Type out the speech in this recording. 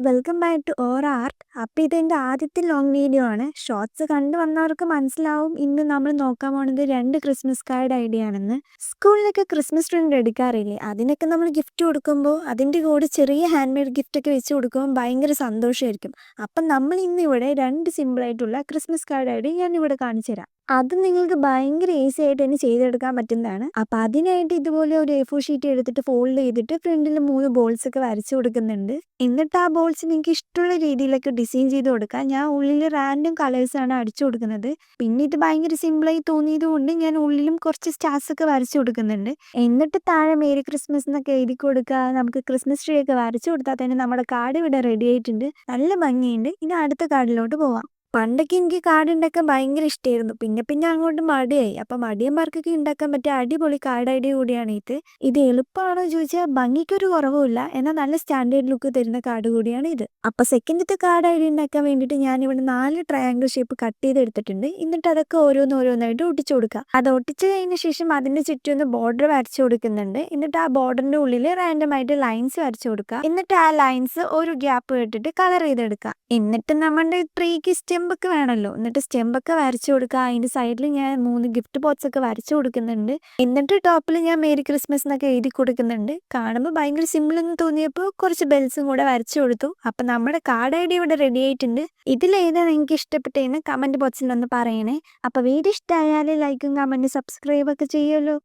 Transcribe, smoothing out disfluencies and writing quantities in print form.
Welcome back two or art. അപ്പോൾ ഇതെൻ്റെ ആദ്യത്തെ ലോങ് വീഡിയോ ആണ്. ഷോർട്സ് കണ്ടു വന്നവർക്ക് മനസ്സിലാവും ഇന്ന് നമ്മൾ നോക്കാൻ പോകുന്നത് 2 ക്രിസ്മസ് കാർഡ് ഐഡിയ ആണെന്ന്. സ്കൂളിലൊക്കെ ക്രിസ്മസ് ട്രീ എടുക്കാറില്ലേ, അതിനൊക്കെ നമ്മൾ ഗിഫ്റ്റ് കൊടുക്കുമ്പോൾ അതിൻ്റെ കൂടെ ചെറിയ ഹാൻഡ് മെയ്ഡ് ഗിഫ്റ്റൊക്കെ വെച്ച് കൊടുക്കുമ്പോൾ ഭയങ്കര സന്തോഷമായിരിക്കും. അപ്പം നമ്മൾ ഇന്നിവിടെ 2 സിമ്പിളായിട്ടുള്ള ക്രിസ്മസ് കാർഡ് ഐഡിയ ഞാൻ ഇവിടെ കാണിച്ചു തരാം. അത് നിങ്ങൾക്ക് ഭയങ്കര ഈസി ആയിട്ട് തന്നെ ചെയ്തെടുക്കാൻ പറ്റുന്നതാണ്. അപ്പം അതിനായിട്ട് ഇതുപോലെ ഒരു A4 ഷീറ്റ് എടുത്തിട്ട് ഫോൾഡ് ചെയ്തിട്ട് ഫ്രണ്ടിൽ 3 ബോൾസ് ഒക്കെ വരച്ചു കൊടുക്കുന്നുണ്ട്. എന്നിട്ട് ആ ബോൾസ് നിങ്ങൾക്ക് ഇഷ്ടമുള്ള രീതിയിലൊക്കെ ഡിസൈൻ ചെയ്ത് കൊടുക്കാം. ഞാൻ ഉള്ളിൽ റാൻഡം കളേഴ്സാണ് അടിച്ചു കൊടുക്കുന്നത്. പിന്നെ ഇത് ഭയങ്കര സിമ്പിളായി തോന്നിയത് കൊണ്ട് ഞാൻ ഉള്ളിലും കുറച്ച് സ്റ്റാർസ് ഒക്കെ വരച്ചു കൊടുക്കുന്നുണ്ട്. എന്നിട്ട് താഴെ മേരി ക്രിസ്മസ് എന്നൊക്കെ എഴുതി കൊടുക്കുക. നമുക്ക് ക്രിസ്മസ് ട്രീ ഒക്കെ വരച്ചു കൊടുത്താൽ തന്നെ നമ്മുടെ കാർഡ് ഇവിടെ റെഡി ആയിട്ടുണ്ട്. നല്ല ഭംഗിയുണ്ട്. ഇനി അടുത്ത കാർഡിലോട്ട് പോവാം. പണ്ടൊക്കെ എനിക്ക് കാർഡ് ഉണ്ടാക്കാൻ ഭയങ്കര ഇഷ്ടമായിരുന്നു. പിന്നെ അങ്ങോട്ട് മടിയായി. അപ്പം മടിയന്മാർക്കൊക്കെ ഉണ്ടാക്കാൻ പറ്റിയ അടിപൊളി കാർഡ് ഐഡിയ കൂടിയാണ് ഇത്. ഇത് എളുപ്പമാണോ ചോദിച്ചാൽ ഭംഗിക്കൊരു കുറവുമില്ല, എന്നാൽ നല്ല സ്റ്റാൻഡേർഡ് ലുക്ക് തരുന്ന കാർഡ് കൂടിയാണ് ഇത്. അപ്പം സെക്കൻഡത്തെ കാർഡ് ഐഡിയ ഉണ്ടാക്കാൻ വേണ്ടിയിട്ട് ഞാനിവിടെ 4 ട്രയാങ്കിൾ ഷേപ്പ് കട്ട് ചെയ്തെടുത്തിട്ടുണ്ട്. എന്നിട്ട് അതൊക്കെ ഓരോന്നോരോന്നായിട്ട് ഒട്ടിച്ചു കൊടുക്കുക. അത് ഒട്ടിച്ചു കഴിഞ്ഞ ശേഷം അതിൻ്റെ ചുറ്റും ബോർഡർ വരച്ചു കൊടുക്കുന്നുണ്ട്. എന്നിട്ട് ആ ബോർഡറിൻ്റെ ഉള്ളിൽ റാൻഡമായിട്ട് ലൈൻസ് വരച്ചു കൊടുക്കുക. എന്നിട്ട് ആ ലൈൻസ് ഒരു ഗ്യാപ്പ് ഇട്ടിട്ട് കളർ ചെയ്തെടുക്കുക. എന്നിട്ട് നമ്മുടെ ട്രീക്ക് സ്റ്റെമ്പൊക്കെ വേണമല്ലോ, എന്നിട്ട് സ്റ്റെമ്പൊക്കെ വരച്ചു കൊടുക്കുക. അതിൻ്റെ സൈഡിൽ ഞാൻ 3 ഗിഫ്റ്റ് ബോക്സ് ഒക്കെ വരച്ചു കൊടുക്കുന്നുണ്ട്. എന്നിട്ട് ടോപ്പിൽ ഞാൻ മേരി ക്രിസ്മസ് എന്നൊക്കെ എഴുതി കൊടുക്കുന്നുണ്ട്. കാണുമ്പോൾ ഭയങ്കര സിമ്പിൾ എന്ന് തോന്നിയപ്പോൾ കുറച്ച് ബെൽസും കൂടെ വരച്ചു കൊടുത്തു. അപ്പം നമ്മുടെ കാർഡ് ഐഡിയ ഇവിടെ റെഡി ആയിട്ടുണ്ട്. ഇതിലേതാണ് നിങ്ങൾക്ക് ഇഷ്ടപ്പെട്ടതെന്ന് കമൻറ്റ് ബോക്സിൽ ഒന്ന് പറയണേ. അപ്പോൾ വീഡിയോ ഇഷ്ടമായാൽ ലൈക്കും കമൻറ്റും സബ്സ്ക്രൈബൊക്കെ ചെയ്യുമല്ലോ.